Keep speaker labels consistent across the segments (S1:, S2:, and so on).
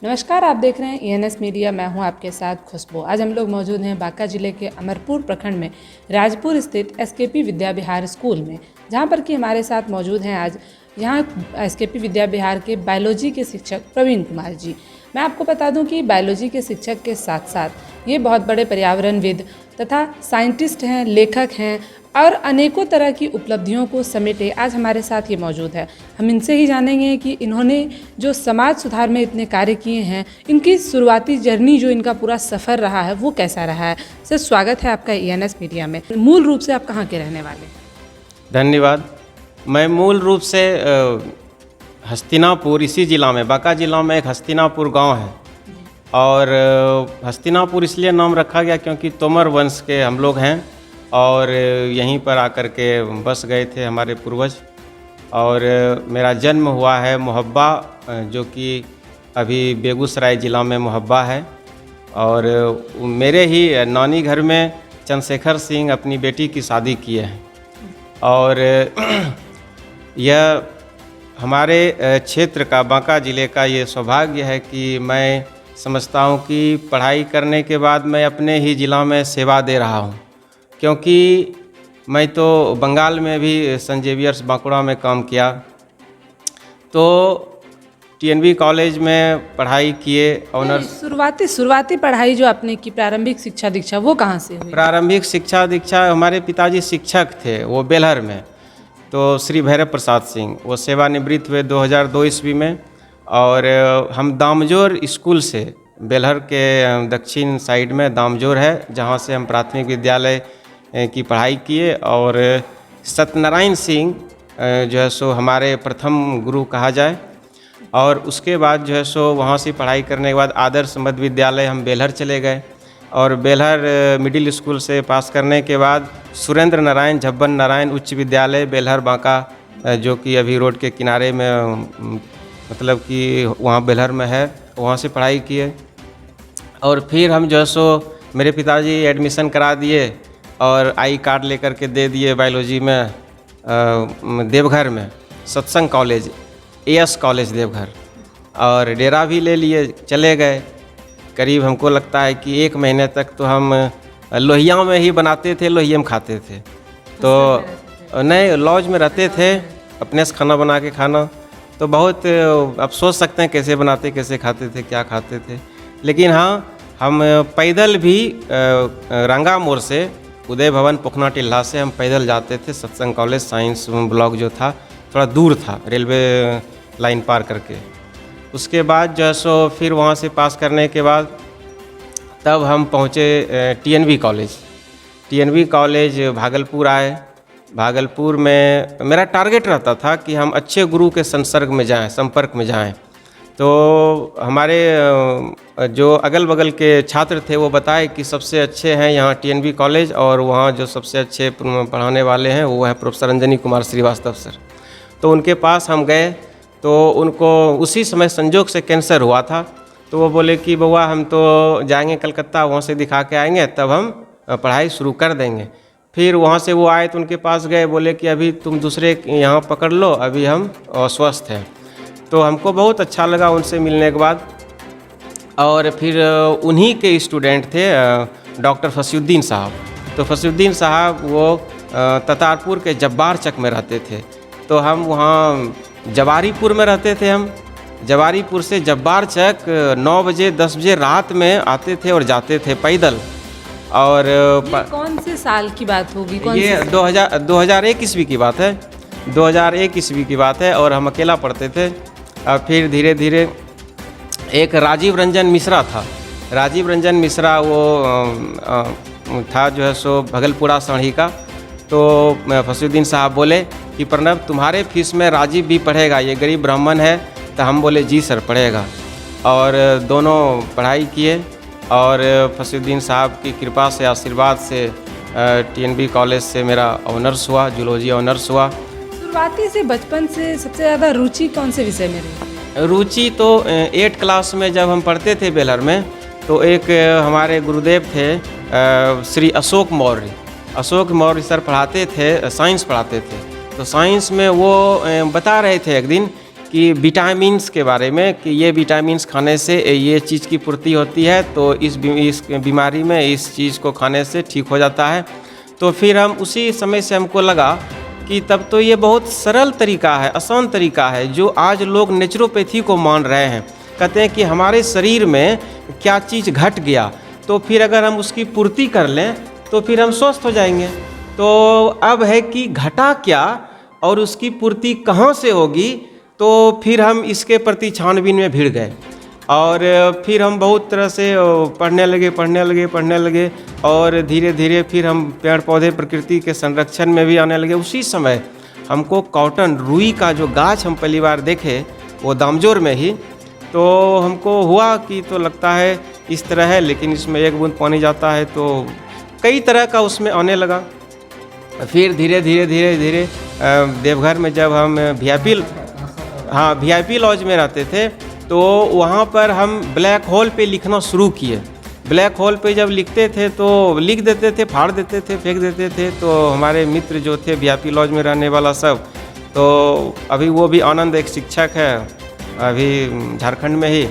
S1: नमस्कार, आप देख रहे हैं ENS मीडिया। मैं हूं आपके साथ खुशबू। आज हम लोग मौजूद हैं बांका जिले के अमरपुर प्रखंड में राजपुर स्थित SKP विद्या विहार स्कूल में, जहां पर कि हमारे साथ मौजूद हैं आज यहाँ SKP विद्या विहार के बायोलॉजी के शिक्षक प्रवीण कुमार जी। मैं आपको बता दूं कि बायोलॉजी के शिक्षक के साथ साथ ये बहुत बड़े पर्यावरणविद तथा साइंटिस्ट हैं, लेखक हैं और अनेकों तरह की उपलब्धियों को समेटे आज हमारे साथ ये मौजूद है। हम इनसे ही जानेंगे कि इन्होंने जो समाज सुधार में इतने कार्य किए हैं, इनकी शुरुआती जर्नी, जो इनका पूरा सफ़र रहा है, वो कैसा रहा है। सर, स्वागत है आपका ENS मीडिया में। मूल रूप से आप कहाँ के रहने वाले हैं?
S2: धन्यवाद। मैं मूल रूप से हस्तिनापुर, इसी ज़िला में, बांका ज़िला में एक हस्तिनापुर गांव है। और हस्तिनापुर इसलिए नाम रखा गया क्योंकि तोमर वंश के हम लोग हैं और यहीं पर आकर के बस गए थे हमारे पूर्वज। और मेरा जन्म हुआ है मोहब्बा, जो कि अभी बेगूसराय ज़िला में मोहब्बा है। और मेरे ही नानी घर में चंद्रशेखर सिंह अपनी बेटी की शादी किए हैं। और यह हमारे क्षेत्र का, बांका ज़िले का ये सौभाग्य है कि मैं समझता हूँ कि पढ़ाई करने के बाद मैं अपने ही ज़िला में सेवा दे रहा हूँ, क्योंकि मैं तो बंगाल में भी सेंट जेवियर्स बांकुड़ा में काम किया, तो TNB कॉलेज में पढ़ाई किए। ऑनर्स
S1: शुरुआती पढ़ाई जो आपने की, प्रारंभिक शिक्षा दीक्षा, वो कहाँ से हुई?
S2: प्रारंभिक शिक्षा दीक्षा हमारे पिताजी शिक्षक थे, वो बेलहर में, तो श्री भैरव प्रसाद सिंह, वो सेवानिवृत्त हुए 2002 ईस्वी में। और हम दामजोर स्कूल से, बेलहर के दक्षिण साइड में दामजोर है, जहाँ से हम प्राथमिक विद्यालय की पढ़ाई किए। और सत्यनारायण सिंह जो है सो हमारे प्रथम गुरु कहा जाए। और उसके बाद जो है सो वहाँ से पढ़ाई करने के बाद आदर्श मध्य विद्यालय हम बेलहर चले गए। और बेलहर मिडिल स्कूल से पास करने के बाद सुरेंद्र नारायण झब्बन नारायण उच्च विद्यालय बेलहर बांका, जो कि अभी रोड के किनारे में, मतलब कि वहाँ बेलहर में है, वहाँ से पढ़ाई किए। और फिर हम जो है सो मेरे पिताजी एडमिशन करा दिए और आई कार्ड लेकर के दे दिए बायोलॉजी में देवघर में, सत्संग कॉलेज, AS कॉलेज देवघर। और डेरा भी ले लिए, चले गए। करीब हमको लगता है कि 1 महीने तक तो हम लोहिया में ही बनाते थे, लोहिया में खाते थे। तो नहीं, लॉज में रहते थे, अपने से खाना बना के खाना। तो बहुत आप सोच सकते हैं कैसे बनाते, कैसे खाते थे, क्या खाते थे। लेकिन हाँ, हम पैदल भी रंगा मोड़ से, उदय भवन पोखना टिल्हा से हम पैदल जाते थे सत्संग कॉलेज। साइंस ब्लॉक जो था थोड़ा दूर था, रेलवे लाइन पार करके। उसके बाद जो है सो फिर वहाँ से पास करने के बाद तब हम पहुँचे TNB college. TNB college Bhagalpur आए। भागलपुर में मेरा टारगेट रहता था कि हम अच्छे गुरु के संपर्क में जाएं। तो हमारे जो अगल बगल के छात्र थे वो बताए कि सबसे अच्छे हैं यहाँ TNB कॉलेज, और वहाँ जो सबसे अच्छे पढ़ाने वाले हैं वो है प्रोफेसर अंजनी कुमार श्रीवास्तव सर। तो उनके पास हम गए, तो उनको उसी समय संजोग से कैंसर हुआ था। तो वो बोले कि बउआ, हम तो जाएंगे कलकत्ता, वहाँ से दिखा के आएंगे, तब हम पढ़ाई शुरू कर देंगे। फिर वहाँ से वो आए तो उनके पास गए, बोले कि अभी तुम दूसरे यहाँ पकड़ लो, अभी हम अस्वस्थ हैं। तो हमको बहुत अच्छा लगा उनसे मिलने के बाद। और फिर उन्हीं के स्टूडेंट थे डॉक्टर फसीउद्दीन साहब। तो फसीउद्दीन साहब वो ततारपुर के जब्बार चक में रहते थे। तो हम वहाँ जवारीपुर में रहते थे। हम जवारीपुर से जब्बार चक 9 बजे 10 बजे रात में आते थे और जाते थे पैदल। और
S1: ये कौन से साल की बात होगी?
S2: ये 2001 ईस्वी की बात है। 2001 ईस्वी की बात है। और हम अकेला पढ़ते थे। और फिर धीरे धीरे एक राजीव रंजन मिश्रा था। राजीव रंजन मिश्रा वो था जो है सो भगलपुरा साढ़ी का। तो फसीउद्दीन साहब बोले कि प्रणव, तुम्हारे फीस में राजीव भी पढ़ेगा, ये गरीब ब्राह्मण है। तो हम बोले जी सर, पढ़ेगा। और दोनों पढ़ाई किए। और फसीउद्दीन साहब की कृपा से, आशीर्वाद से TNB कॉलेज से मेरा ऑनर्स हुआ, जूलॉजी ऑनर्स हुआ।
S1: शुरुआती से, बचपन से सबसे ज़्यादा रुचि कौन से विषय में रही?
S2: रुचि तो 8 क्लास में जब हम पढ़ते थे बेलहर में, तो एक हमारे गुरुदेव थे श्री अशोक मौर्य। अशोक मौर्य सर पढ़ाते थे, साइंस पढ़ाते थे। तो साइंस में वो बता रहे थे एक दिन कि विटामिन्स के बारे में कि ये विटामिन्स खाने से ये चीज़ की पूर्ति होती है, तो इस बीमारी में इस चीज़ को खाने से ठीक हो जाता है। तो फिर हम उसी समय से हमको लगा कि तब तो ये बहुत सरल तरीका है, आसान तरीका है, जो आज लोग नेचुरोपैथी को मान रहे हैं। कहते हैं कि हमारे शरीर में क्या चीज़ घट गया, तो फिर अगर हम उसकी पूर्ति कर लें तो फिर हम स्वस्थ हो जाएंगे। तो अब है कि घटा क्या और उसकी पूर्ति कहाँ से होगी, तो फिर हम इसके प्रति छानबीन में भिड़ गए और फिर हम बहुत तरह से पढ़ने लगे और धीरे धीरे फिर हम पेड़ पौधे प्रकृति के संरक्षण में भी आने लगे। उसी समय हमको कॉटन रुई का जो गाछ हम पहली बार देखे वो दामजोर में ही, तो हमको हुआ कि तो लगता है इस तरह है, लेकिन इसमें एक बूंद पानी जाता है तो कई तरह का उसमें आने लगा। फिर धीरे धीरे देवघर में जब हम VIP लॉज में रहते थे, तो वहाँ पर हम ब्लैक होल पे लिखना शुरू किए। ब्लैक होल पे जब लिखते थे तो लिख देते थे, फाड़ देते थे, फेंक देते थे। तो हमारे मित्र जो थे VIP लॉज में रहने वाला सब, तो अभी वो भी आनंद एक शिक्षक है अभी झारखंड में ही,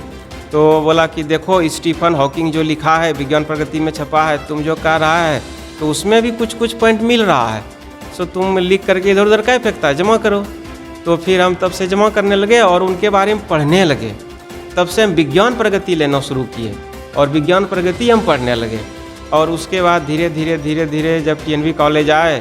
S2: तो बोला कि देखो स्टीफन हॉकिंग जो लिखा है विज्ञान प्रगति में छपा है, तुम जो कह रहा है तो उसमें भी कुछ पॉइंट मिल रहा है, सो तुम लिख करके इधर उधर क्या फेंकता है, जमा करो। तो फिर हम तब से जमा करने लगे और उनके बारे में पढ़ने लगे। तब से हम विज्ञान प्रगति लेना शुरू किए और विज्ञान प्रगति हम पढ़ने लगे। और उसके बाद धीरे धीरे जब TNV कॉलेज आए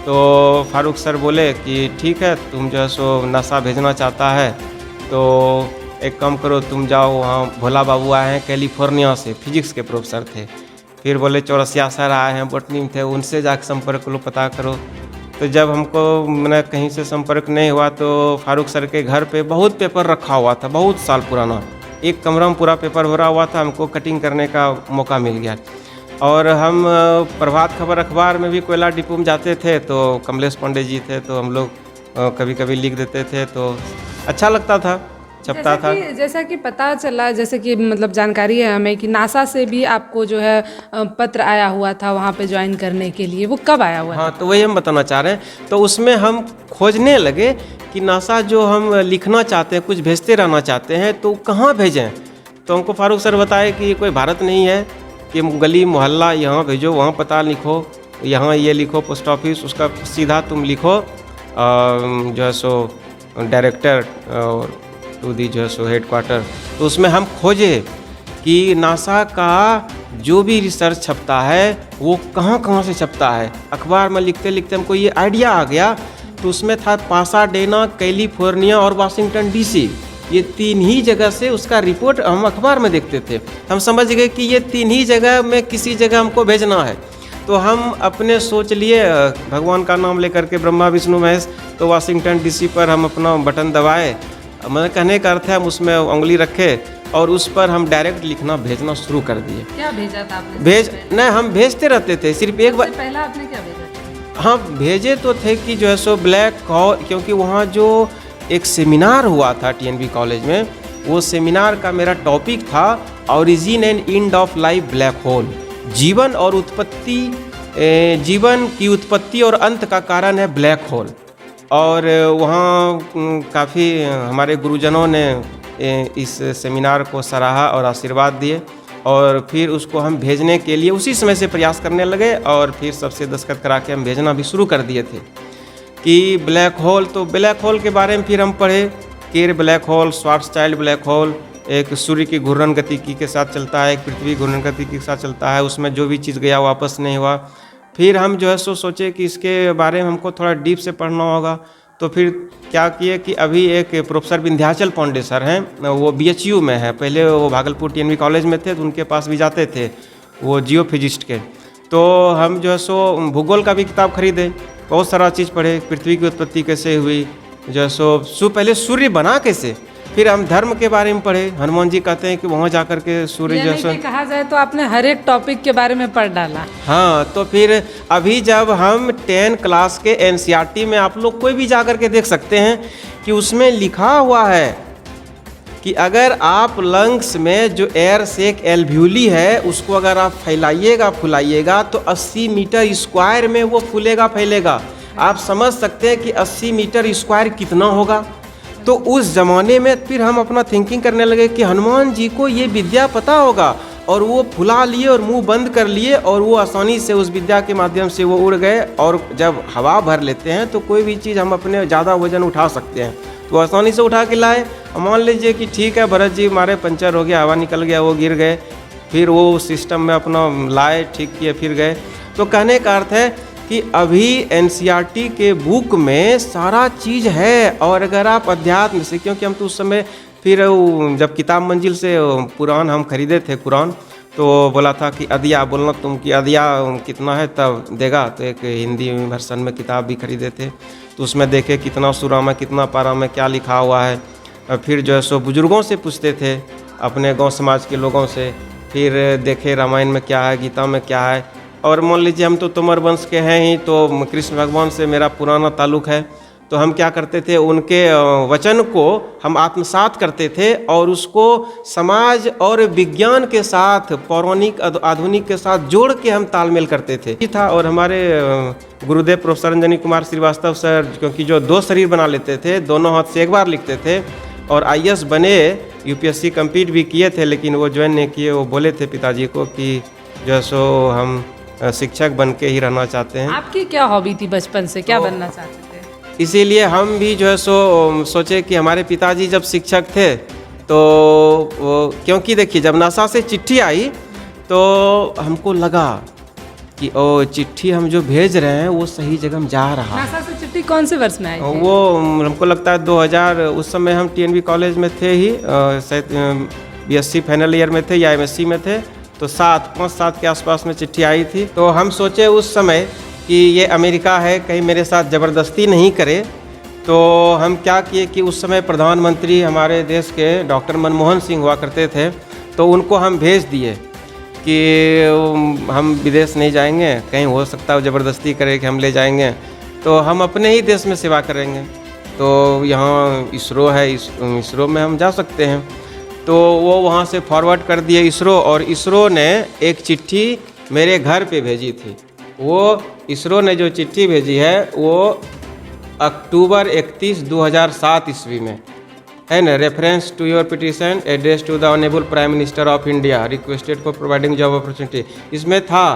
S2: तो फारूक सर बोले कि ठीक है, तुम जो है सो नासा भेजना चाहता है तो एक काम करो, तुम जाओ वहाँ भोला बाबू आए हैं कैलिफोर्निया से, फिजिक्स के प्रोफेसर थे। फिर बोले चौरसिया सर आए हैं बॉटनी में थे, उनसे जाकर संपर्क लो, पता करो। तो जब हमको मैंने कहीं से संपर्क नहीं हुआ तो फारूक सर के घर पे बहुत पेपर रखा हुआ था, बहुत साल पुराना, एक कमरा में पूरा पेपर भरा हुआ था। हमको कटिंग करने का मौका मिल गया और हम प्रभात खबर अखबार में भी कोयला डिपो में जाते थे, तो कमलेश पांडे जी थे, तो हम लोग कभी कभी लिख देते थे, तो अच्छा लगता था, छपता था।
S1: जैसा कि पता चला, जैसे कि मतलब जानकारी है हमें कि नासा से भी आपको जो है पत्र आया हुआ था वहाँ पे ज्वाइन करने के लिए, वो कब आया हुआ?
S2: हाँ, तो वही हम बताना चाह रहे हैं। तो उसमें हम खोजने लगे कि नासा जो हम लिखना चाहते हैं, कुछ भेजते रहना चाहते हैं, तो कहाँ भेजें। तो हमको फारूक सर बताए कि ये कोई भारत नहीं है, कि गली मोहल्ला यहाँ भेजो, वहाँ पता लिखो, यहाँ ये लिखो पोस्ट ऑफिस, उसका सीधा तुम लिखो जो है सो डायरेक्टर और टू दी जो है सो हेड क्वार्टर। तो उसमें हम खोजे कि नासा का जो भी रिसर्च छपता है वो कहाँ कहाँ से छपता है। अखबार में लिखते लिखते हमको ये आइडिया आ गया, तो उसमें था पासाडेना, कैलिफोर्निया और वाशिंगटन DC, ये 3 ही जगह से उसका रिपोर्ट हम अखबार में देखते थे। हम समझ गए कि ये 3 ही जगह में किसी जगह हमको भेजना है। तो हम अपने सोच लिए, भगवान का नाम लेकर के ब्रह्मा विष्णु महेश, तो वाशिंगटन DC पर हम अपना बटन दबाए, मैंने कहने का अर्थ है हम उसमें उंगली रखे और उस पर हम डायरेक्ट लिखना भेजना शुरू कर दिए।
S1: क्या भेजा था आपने?
S2: नहीं, हम भेजते रहते थे, सिर्फ एक बार।
S1: पहला आपने क्या भेजा?
S2: हाँ, भेजे तो थे कि जो है सो ब्लैक होल, क्योंकि वहाँ जो एक सेमिनार हुआ था TNV कॉलेज में, वो सेमिनार का मेरा टॉपिक था origin and end of life black hole, जीवन और उत्पत्ति, जीवन की उत्पत्ति और अंत का कारण है ब्लैक होल। और वहाँ काफ़ी हमारे गुरुजनों ने इस सेमिनार को सराहा और आशीर्वाद दिए, और फिर उसको हम भेजने के लिए उसी समय से प्रयास करने लगे और फिर सबसे दस्तखत करा के हम भेजना भी शुरू कर दिए थे कि ब्लैक होल। तो ब्लैक होल के बारे में फिर हम पढ़े, केर ब्लैक होल, श्वार्ज़चाइल्ड ब्लैक होल, एक सूर्य की घूर्णन गतिकी के साथ चलता है, एक पृथ्वी घूर्णन गतिकी के साथ चलता है, उसमें जो भी चीज़ गया वापस नहीं हुआ। फिर हम जो है सोचे कि इसके बारे में हमको थोड़ा डीप से पढ़ना होगा। तो फिर क्या किए कि अभी एक प्रोफेसर विंध्याचल पांडे सर हैं, वो BHU में है, पहले वो भागलपुर TNV कॉलेज में थे, तो उनके पास भी जाते थे, वो जियो फिजिस्ट के। तो हम जो है सो भूगोल का भी किताब खरीदे, बहुत सारा चीज़ पढ़े, पृथ्वी की उत्पत्ति कैसे हुई, जो है सो पहले सूर्य बना कैसे। फिर हम धर्म के बारे में पढ़े, हनुमान जी कहते हैं कि वहाँ जाकर के सूर्य जैसा
S1: कहा जाए तो आपने हर एक टॉपिक के बारे में पढ़ डाला।
S2: हाँ, तो फिर अभी जब हम 10 क्लास के NCERT में, आप लोग कोई भी जाकर के देख सकते हैं कि उसमें लिखा हुआ है कि अगर आप लंग्स में जो एयर सेक एल्व्यूली है उसको अगर आप फैलाइएगा फुलाइएगा तो 80 मीटर स्क्वायर में वो फूलेगा फैलेगा। आप समझ सकते हैं कि 80 मीटर स्क्वायर कितना होगा। तो उस ज़माने में फिर हम अपना थिंकिंग करने लगे कि हनुमान जी को ये विद्या पता होगा, और वो फुला लिए और मुंह बंद कर लिए और वो आसानी से उस विद्या के माध्यम से वो उड़ गए। और जब हवा भर लेते हैं तो कोई भी चीज़ हम अपने ज़्यादा वजन उठा सकते हैं, तो आसानी से उठा के लाए। मान लीजिए कि ठीक है भरत जी हमारे पंचर हो गया, हवा निकल गया, वो गिर गए, फिर वो सिस्टम में अपना लाए, ठीक किए, फिर गए। तो कहने का अर्थ है कि अभी एनसीईआरटी के बुक में सारा चीज़ है। और अगर आप अध्यात्म से, क्योंकि हम तो उस समय फिर जब किताब मंजिल से पुराण हम खरीदे थे कुरान, तो बोला था कि अदिया बोलना तुम कि अदिया कितना है तब देगा। तो एक हिंदी वर्सन में किताब भी खरीदे थे, तो उसमें देखे कितना सूरा में, कितना पारा में क्या लिखा हुआ है। और फिर जो है सो बुजुर्गों से पूछते थे, अपने गांव समाज के लोगों से, फिर देखे रामायण में क्या है, गीता में क्या है। और मान लीजिए हम तो तोमर वंश के हैं ही, तो कृष्ण भगवान से मेरा पुराना ताल्लुक़ है, तो हम क्या करते थे, उनके वचन को हम आत्मसात करते थे और उसको समाज और विज्ञान के साथ, पौराणिक आधुनिक के साथ जोड़ के हम तालमेल करते थे था। और हमारे गुरुदेव प्रोफेसर अंजनी कुमार श्रीवास्तव सर, क्योंकि जो 2 शरीर बना लेते थे, दोनों हाथ से एक बार लिखते थे, और आईएएस बने, यूपीएससी कम्पीट भी किए थे, लेकिन वो ज्वाइन नहीं किए। वो बोले थे पिताजी को कि जो है सो हम शिक्षक बन के ही रहना चाहते हैं।
S1: आपकी क्या हॉबी थी बचपन से, क्या बनना चाहते थे?
S2: इसीलिए हम भी जो है सो सोचे कि हमारे पिताजी जब शिक्षक थे तो क्योंकि देखिए जब नासा से चिट्ठी आई तो हमको लगा कि ओ चिट्ठी हम जो भेज रहे हैं वो सही जगह में जा रहा है।
S1: नासा से चिट्ठी कौन से वर्ष में आई थी?
S2: वो हमको लगता है 2000, उस समय हम टीएनबी कॉलेज में थे ही, शायद बीएससी फाइनल ईयर में थे या एमएससी में थे, तो 5-7 के आसपास में चिट्ठी आई थी। तो हम सोचे उस समय कि ये अमेरिका है, कहीं मेरे साथ ज़बरदस्ती नहीं करे। तो हम क्या किए कि उस समय प्रधानमंत्री हमारे देश के डॉक्टर मनमोहन सिंह हुआ करते थे, तो उनको हम भेज दिए कि हम विदेश नहीं जाएंगे, कहीं हो सकता है ज़बरदस्ती करे कि हम ले जाएंगे, तो हम अपने ही देश में सेवा करेंगे। तो यहाँ इसरो है, इसरो में हम जा सकते हैं। तो वो वहाँ से फॉरवर्ड कर दिए इसरो, और इसरो ने एक चिट्ठी मेरे घर पे भेजी थी। वो इसरो ने जो चिट्ठी भेजी है वो अक्टूबर 31, 2007 ईस्वी में है ना। Reference to your petition address to the honourable prime minister of India requested for providing job opportunity. इसमें था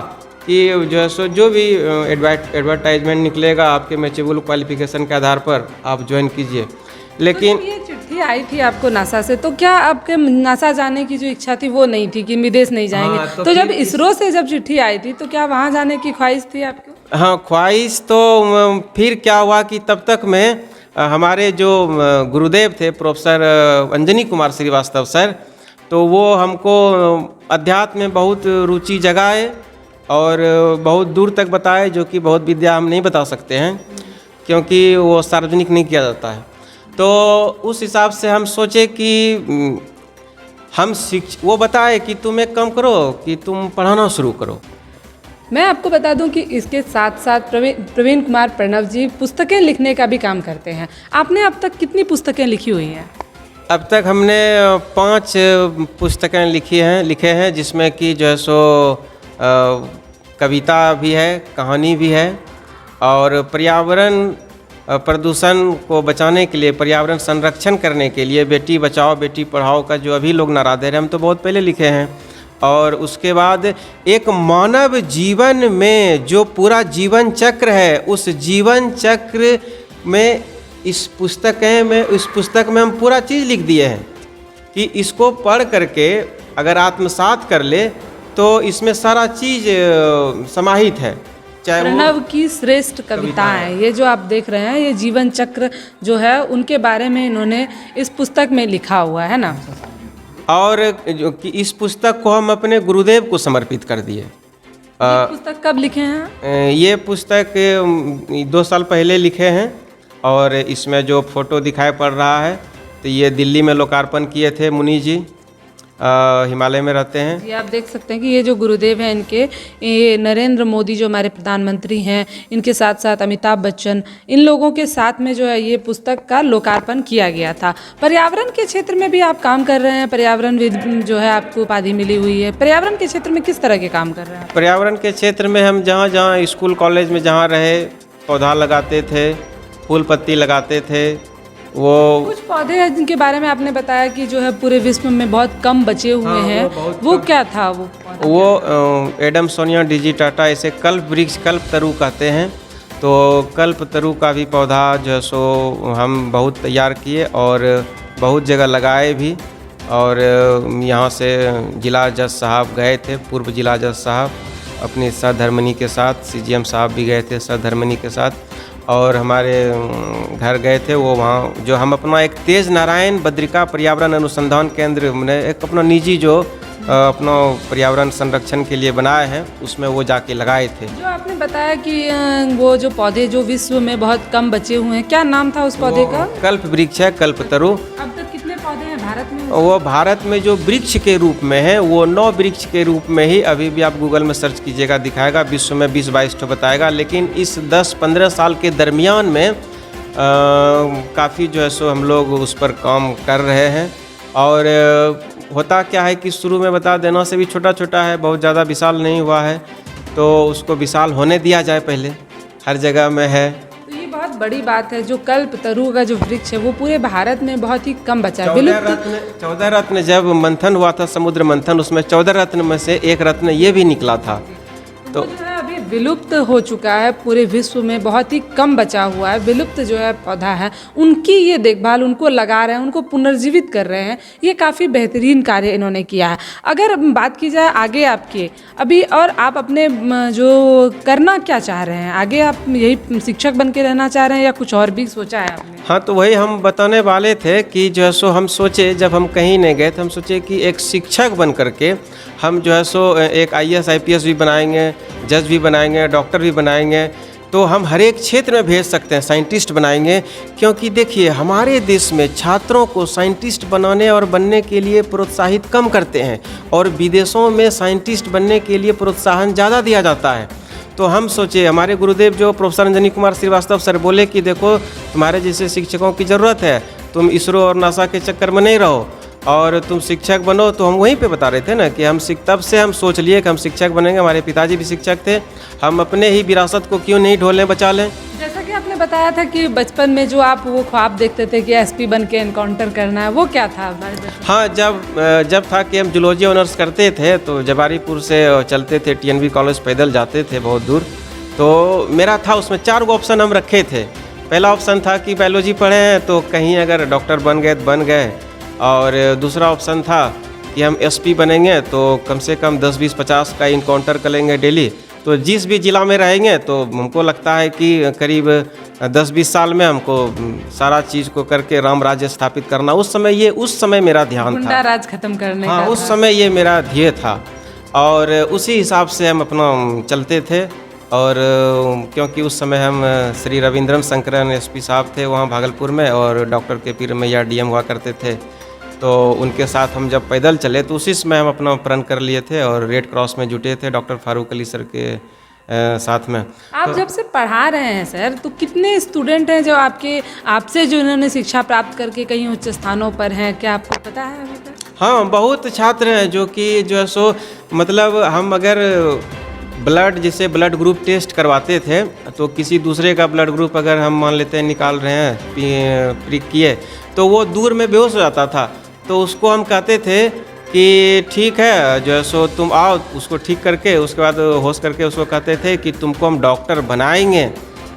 S2: कि जो है सो जो भी एडवर्टाइजमेंट निकलेगा आपके मैचेबल क्वालिफिकेशन के आधार पर आप ज्वाइन कीजिए। लेकिन
S1: तो ये चिट्ठी आई थी आपको नासा से, तो क्या आपके नासा जाने की जो इच्छा थी वो नहीं थी कि विदेश नहीं जाएंगे?
S2: हाँ,
S1: तो जब इसरो से जब चिट्ठी आई थी तो क्या वहाँ जाने की ख्वाहिश थी आपको?
S2: हाँ, ख्वाहिश तो फिर क्या हुआ कि तब तक में हमारे जो गुरुदेव थे प्रोफेसर अंजनी कुमार श्रीवास्तव सर, तो वो हमको अध्यात्म में बहुत रुचि जगाए और बहुत दूर तक बताए, जो कि बहुत विद्या हम नहीं बता सकते हैं क्योंकि वो सार्वजनिक नहीं किया जाता है। तो उस हिसाब से हम सोचे कि हम वो बताए कि तुम एक काम करो कि तुम पढ़ाना शुरू करो।
S1: मैं आपको बता दूं कि इसके साथ साथ प्रवीण कुमार प्रणव जी पुस्तकें लिखने का भी काम करते हैं। आपने अब तक कितनी पुस्तकें लिखी हुई हैं?
S2: अब तक हमने 5 पुस्तकें लिखे हैं, जिसमें कि जो है सो कविता भी है, कहानी भी है, और पर्यावरण प्रदूषण को बचाने के लिए, पर्यावरण संरक्षण करने के लिए बेटी बचाओ बेटी पढ़ाओ का जो अभी लोग नारा दे रहे हैं, हम तो बहुत पहले लिखे हैं। और उसके बाद एक मानव जीवन में जो पूरा जीवन चक्र है, उस जीवन चक्र में इस पुस्तक में हम पूरा चीज़ लिख दिए हैं कि इसको पढ़ करके अगर आत्मसात कर ले तो इसमें सारा चीज़ समाहित है।
S1: प्रणव की श्रेष्ठ कविताएं, ये जो आप देख रहे हैं, ये जीवन चक्र जो है उनके बारे में इन्होंने इस पुस्तक में लिखा हुआ है ना।
S2: और जो कि इस पुस्तक को हम अपने गुरुदेव को समर्पित कर दिए।
S1: ये पुस्तक कब लिखे हैं?
S2: ये पुस्तक 2 साल पहले लिखे हैं, और इसमें जो फोटो दिखाई पड़ रहा है तो ये दिल्ली में लोकार्पण किए थे मुनि जी, हिमालय में रहते हैं।
S1: जी, आप देख सकते हैं कि ये जो गुरुदेव हैं इनके, ये नरेंद्र मोदी जो हमारे प्रधानमंत्री हैं, इनके साथ साथ अमिताभ बच्चन, इन लोगों के साथ में जो है ये पुस्तक का लोकार्पण किया गया था। पर्यावरण के क्षेत्र में भी आप काम कर रहे हैं, पर्यावरणविद जो है आपको उपाधि मिली हुई है। पर्यावरण के क्षेत्र में किस तरह के काम कर रहे हैं?
S2: पर्यावरण के क्षेत्र में हम जहाँ जहाँ स्कूल कॉलेज में जहाँ रहे पौधा लगाते थे, फूल पत्ती लगाते थे, वो
S1: कुछ पौधे हैं जिनके बारे में आपने बताया कि जो है पूरे विश्व में बहुत कम बचे हुए हैं, वो क्या था वो पौधा?
S2: वो एडमसोनिया डिजिटाटा, इसे कल्प वृक्ष, कल्प तरु कहते हैं। तो कल्प तरु का भी पौधा जो है सो हम बहुत तैयार किए और बहुत जगह लगाए भी। और यहाँ से जिला जज साहब गए थे, पूर्व जिला जज साहब अपनी सहधर्मिणी के साथ, सीजीएम साहब भी गए थे सहधर्मिणी के साथ, और हमारे घर गए थे। वो वहाँ जो हम अपना एक तेज नारायण बद्रिका पर्यावरण अनुसंधान केंद्र ने एक अपना निजी जो अपना पर्यावरण संरक्षण के लिए बनाए हैं, उसमें वो जाके लगाए थे।
S1: जो आपने बताया कि वो जो पौधे जो विश्व में बहुत कम बचे हुए हैं, क्या नाम था उस पौधे का?
S2: कल्प वृक्ष है, कल्प तरु।
S1: अब तक कितने पौधे हैं भारत में?
S2: वो भारत में जो वृक्ष के रूप में है वो 9 वृक्ष के रूप में ही अभी भी आप गूगल में सर्च कीजिएगा दिखाएगा, विश्व में 20-22 ठो बताएगा। लेकिन इस 10-15 साल के दरमियान में काफ़ी जो है सो हम लोग उस पर काम कर रहे हैं। और होता क्या है कि शुरू में बता देना से भी छोटा छोटा है, बहुत ज़्यादा विशाल नहीं हुआ है, तो उसको विशाल होने दिया जाए, पहले हर जगह में है।
S1: तो ये बहुत बड़ी बात है, जो कल्प तरु का जो वृक्ष है वो पूरे भारत में बहुत ही कम बचा है।
S2: 14 रत्न जब मंथन हुआ था, समुद्र मंथन, उसमें 14 रत्न में से एक रत्न ये भी निकला था।
S1: तो जो है अभी विलुप्त हो चुका है, पूरे विश्व में बहुत ही कम बचा हुआ है, विलुप्त जो है पौधा है, उनकी ये देखभाल, उनको लगा रहे हैं, उनको पुनर्जीवित कर रहे हैं। ये काफ़ी बेहतरीन कार्य इन्होंने किया है। अगर बात की जाए आगे आपके अभी, और आप अपने जो करना क्या चाह रहे हैं आगे, आप यही शिक्षक बन के रहना चाह रहे हैं या कुछ और भी सोचा है आपने?
S2: हाँ, तो वही हम बताने वाले थे कि जो है सो हम सोचे, जब हम कहीं नहीं गए थे, हम सोचे कि एक शिक्षक बन करके हम जो है सो एक IAS IPS भी बनाएंगे, जज भी बनाएंगे, डॉक्टर भी बनाएंगे, तो हम हर एक क्षेत्र में भेज सकते हैं, साइंटिस्ट बनाएंगे। क्योंकि देखिए, हमारे देश में छात्रों को साइंटिस्ट बनाने और बनने के लिए प्रोत्साहित कम करते हैं, और विदेशों में साइंटिस्ट बनने के लिए प्रोत्साहन ज़्यादा दिया जाता है। तो हम सोचे, हमारे गुरुदेव जो प्रोफेसर अंजनी कुमार श्रीवास्तव सर बोले कि देखो, तुम्हारे जैसे शिक्षकों की ज़रूरत है, तुम इसरो और नासा के चक्कर में नहीं रहो और तुम शिक्षक बनो। तो हम वहीं पे बता रहे थे ना कि हम तब से हम सोच लिए कि हम शिक्षक बनेंगे। हमारे पिताजी भी शिक्षक थे, हम अपने ही विरासत को क्यों नहीं ढोलें, बचा लें।
S1: जैसा कि आपने बताया था कि बचपन में जो आप वो ख्वाब देखते थे कि SP बन के एनकाउंटर करना है, वो क्या था?
S2: हाँ, जब था कि हम जूलॉजी ऑनर्स करते थे, तो जवारीपुर से चलते थे TNV कॉलेज, पैदल जाते थे बहुत दूर। तो मेरा था उसमें 4 गो ऑप्शन हम रखे थे। पहला ऑप्शन था कि बायोलॉजी पढ़े हैं तो कहीं अगर डॉक्टर बन गए तो बन गए, और दूसरा ऑप्शन था कि हम SP बनेंगे तो कम से कम 10, 20, 50 का इनकाउंटर करेंगे डेली। तो जिस भी ज़िला में रहेंगे तो हमको लगता है कि करीब 10-20 साल में हमको सारा चीज़ को करके राम राज्य स्थापित करना। उस समय मेरा ध्यान था,
S1: गुंडा राज खत्म करने
S2: हाँ,
S1: का
S2: उस समय ये मेरा ध्येय था, और उसी हिसाब से हम अपना चलते थे। और क्योंकि उस समय हम श्री रविंद्रम शंकरन SP साहब थे वहाँ भागलपुर में, और डॉक्टर KP रमैया DM हुआ करते थे, तो उनके साथ हम जब पैदल चले तो उसी समय हम अपना प्रण कर लिए थे और रेड क्रॉस में जुटे थे डॉक्टर फारूक अली सर के साथ में।
S1: आप जब से पढ़ा रहे हैं सर, तो कितने स्टूडेंट हैं जो आपसे जो इन्होंने शिक्षा प्राप्त करके कहीं उच्च स्थानों पर हैं, क्या आपको पता है अभी तक?
S2: हाँ, बहुत छात्र हैं जो कि जो है सो, मतलब हम अगर जैसे ब्लड ग्रुप टेस्ट करवाते थे, तो किसी दूसरे का ब्लड ग्रुप अगर हम मान लेते हैं निकाल रहे हैं, प्रिक किए, तो वो दूर में बेहोश हो जाता था। तो उसको हम कहते थे कि ठीक है, जो है सो तुम आओ, उसको ठीक करके उसके बाद होश करके उसको कहते थे कि तुमको हम डॉक्टर बनाएंगे।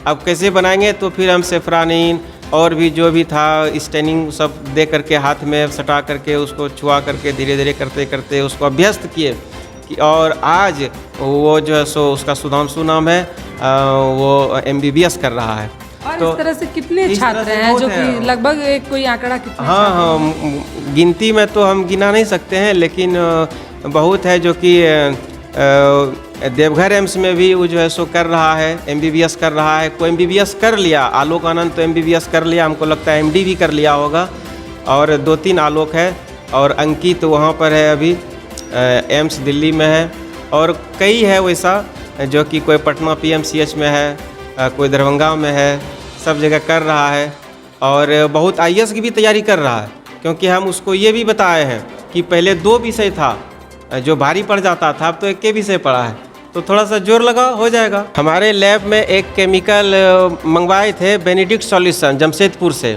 S2: अब कैसे बनाएंगे? तो फिर हम सेफ्रानिन और भी जो भी था स्टेनिंग सब दे करके, हाथ में सटा करके, उसको छुआ करके धीरे धीरे करते करते उसको अभ्यस्त किए। और आज वो जो है सो, उसका सुधांशु नाम है, वो MBBS कर रहा है।
S1: और तो इस तरह से कितने छात्र हैं जो कि लगभग कोई आंकड़ा कितना?
S2: हाँ, गिनती में तो हम गिना नहीं सकते हैं, लेकिन बहुत है जो कि देवघर एम्स में भी वो जो है सो कर रहा है, MBBS कर रहा है। कोई MBBS कर लिया, आलोक आनंद तो MBBS कर लिया, हमको लगता है MD भी कर लिया होगा, और 2-3 आलोक है, और अंकित वहाँ पर है अभी एम्स दिल्ली में है, और कई है वैसा जो कि कोई पटना PMCH में है, कोई दरभंगा में है, सब जगह कर रहा है। और बहुत IAS की भी तैयारी कर रहा है, क्योंकि हम उसको ये भी बताए हैं कि पहले 2 विषय था जो भारी पड़ जाता था, अब तो 1 विषय पड़ा है, तो थोड़ा सा जोर लगा हो जाएगा। हमारे लैब में एक केमिकल मंगवाए थे बेनेडिक्ट सॉल्यूशन जमशेदपुर से,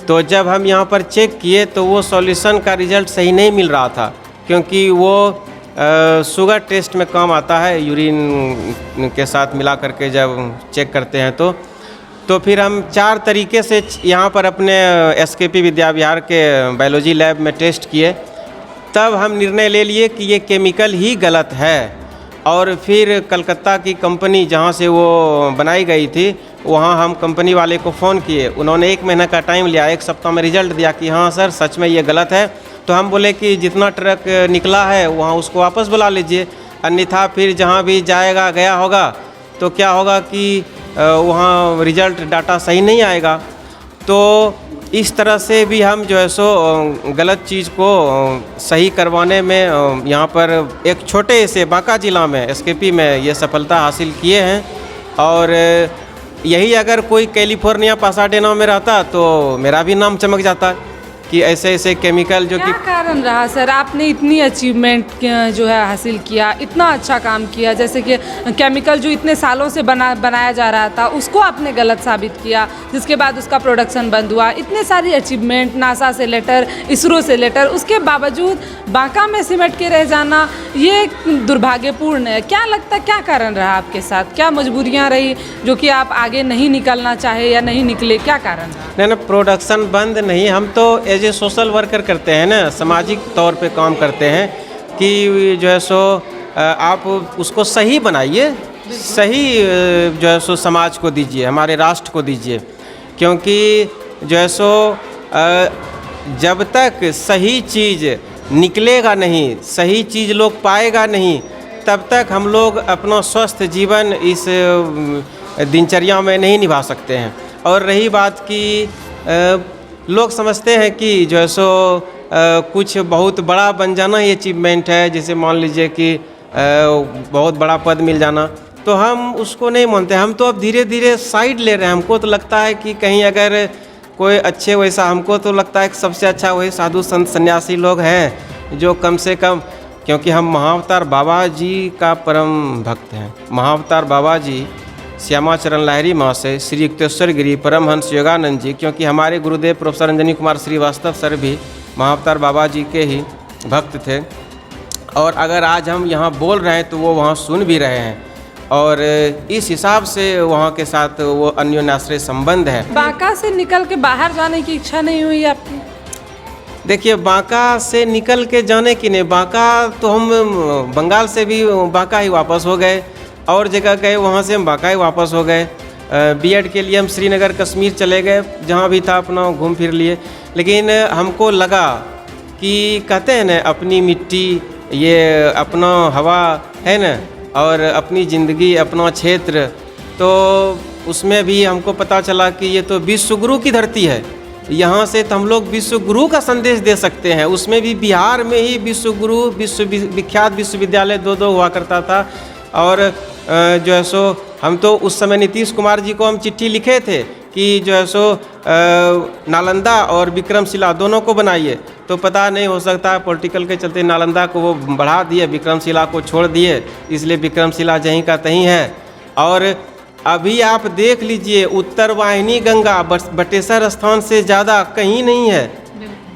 S2: तो जब हम यहाँ पर चेक किए तो वो सॉल्यूशन का रिज़ल्ट सही नहीं मिल रहा था, क्योंकि वो शुगर टेस्ट में काम आता है, यूरिन के साथ मिला करके जब चेक करते हैं तो फिर हम 4 तरीके से यहाँ पर अपने एसकेपी विद्या विहार के बायोलॉजी लैब में टेस्ट किए। तब हम निर्णय ले लिए कि ये केमिकल ही गलत है, और फिर कलकत्ता की कंपनी जहाँ से वो बनाई गई थी वहाँ हम कंपनी वाले को फ़ोन किए। उन्होंने 1 महीना का टाइम लिया, 1 सप्ताह में रिज़ल्ट दिया कि हाँ सर सच में ये गलत है। तो हम बोले कि जितना ट्रक निकला है वहाँ उसको वापस बुला लीजिए, अन्यथा फिर जहाँ भी गया होगा तो क्या होगा कि वहाँ रिज़ल्ट डाटा सही नहीं आएगा। तो इस तरह से भी हम जो है सो गलत चीज़ को सही करवाने में यहाँ पर एक छोटे से बांका ज़िला में एसकेपी में ये सफलता हासिल किए हैं। और यही अगर कोई कैलिफोर्निया पासाडेना में रहता तो मेरा भी नाम चमक जाता कि ऐसे ऐसे केमिकल जो
S1: क्या
S2: कि
S1: कारण रहा सर, आपने इतनी अचीवमेंट जो है हासिल किया, इतना अच्छा काम किया, जैसे कि केमिकल जो इतने सालों से बनाया जा रहा था उसको आपने गलत साबित किया, जिसके बाद उसका प्रोडक्शन बंद हुआ। इतने सारी अचीवमेंट, नासा से लेटर, इसरो से लेटर, उसके बावजूद बांका में सिमट के रह जाना ये दुर्भाग्यपूर्ण है। क्या लगता, क्या कारण रहा आपके साथ, क्या मजबूरियाँ रही जो कि आप आगे नहीं निकलना चाहे या नहीं निकले, क्या कारण रहा?
S2: नहीं, प्रोडक्शन बंद नहीं, हम तो एज ए सोशल वर्कर करते हैं ना, सामाजिक तौर पे काम करते हैं कि जो है सो आप उसको सही बनाइए, सही जो है सो समाज को दीजिए, हमारे राष्ट्र को दीजिए, क्योंकि जो है सो जब तक सही चीज़ निकलेगा नहीं, सही चीज़ लोग पाएगा नहीं, तब तक हम लोग अपना स्वस्थ जीवन इस दिनचर्या में नहीं निभा सकते हैं। और रही बात कि लोग समझते हैं कि जो है सो कुछ बहुत बड़ा बन जाना ये अचीवमेंट है, जैसे मान लीजिए कि बहुत बड़ा पद मिल जाना, तो हम उसको नहीं मानते। हम तो अब धीरे धीरे साइड ले रहे हैं। हमको तो लगता है कि कहीं अगर कोई अच्छे वैसा, हमको तो लगता है कि सबसे अच्छा वही साधु संत सन्यासी लोग हैं जो कम से कम, क्योंकि हम महाअवतार बाबा जी का परम भक्त हैं। महाअवतार बाबा जी, श्यामाचरण लाहिरी महाशय, श्री युक्तेश्वर गिरी, परमहंस योगानंद जी, क्योंकि हमारे गुरुदेव प्रोफेसर अंजनी कुमार श्रीवास्तव सर भी महाअवतार बाबा जी के ही भक्त थे। और अगर आज हम यहाँ बोल रहे हैं तो वो वहाँ सुन भी रहे हैं, और इस हिसाब से वहाँ के साथ वो अन्योन्याश्रय संबंध है।
S1: बांका से निकल के बाहर जाने की इच्छा नहीं हुई आपकी?
S2: देखिए, बांका से निकल के जाने की नहीं, बांका तो हम बंगाल से भी बांका ही वापस हो गए, और जगह गए वहाँ से हम बांका ही वापस हो गए। बीएड के लिए हम श्रीनगर कश्मीर चले गए, जहाँ भी था अपना घूम फिर लिए। लेकिन हमको लगा कि कहते हैं ना, अपनी मिट्टी, ये अपना हवा है ना, और अपनी ज़िंदगी, अपना क्षेत्र, तो उसमें भी हमको पता चला कि ये तो विश्व गुरु की धरती है। यहाँ से तो हम लोग विश्व गुरु का संदेश दे सकते हैं। उसमें भी बिहार में ही विश्व गुरु, विख्यात विश्वविद्यालय 2 हुआ करता था। और जो है सो हम तो उस समय नीतीश कुमार जी को हम चिट्ठी लिखे थे कि जो है सो नालंदा और विक्रमशिला दोनों को बनाइए, तो पता नहीं, हो सकता है पॉलिटिकल के चलते नालंदा को वो बढ़ा दिए, विक्रमशिला को छोड़ दिए, इसलिए विक्रमशिला जहीं का तहीं है। और अभी आप देख लीजिए, उत्तर वाहिनी गंगा बटेश्वर स्थान से ज़्यादा कहीं नहीं है।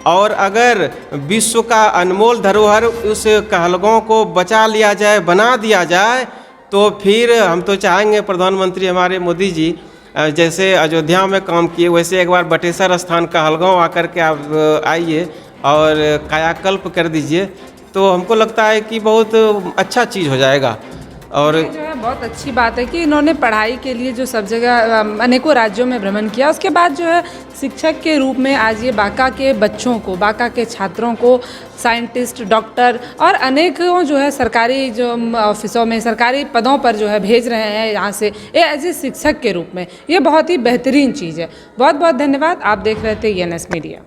S2: और अगर विश्व का अनमोल धरोहर उस कहलगांव को बचा लिया जाए, बना दिया जाए, तो फिर हम तो चाहेंगे प्रधानमंत्री हमारे मोदी जी जैसे अयोध्या में काम किए, वैसे एक बार बटेश्वर स्थान कहलगांव आकर के आप आइए और कायाकल्प कर दीजिए, तो हमको लगता है कि बहुत अच्छा चीज़ हो जाएगा। और
S1: जो है बहुत अच्छी बात है कि इन्होंने पढ़ाई के लिए जो सब जगह अनेकों राज्यों में भ्रमण किया, उसके बाद जो है शिक्षक के रूप में आज ये बांका के बच्चों को, बांका के छात्रों को साइंटिस्ट, डॉक्टर और अनेकों जो है सरकारी जो ऑफिसों में, सरकारी पदों पर जो है भेज रहे हैं यहाँ से एज ए शिक्षक के रूप में। ये बहुत ही बेहतरीन चीज़ है। बहुत बहुत धन्यवाद। आप देख रहे थे ENS मीडिया।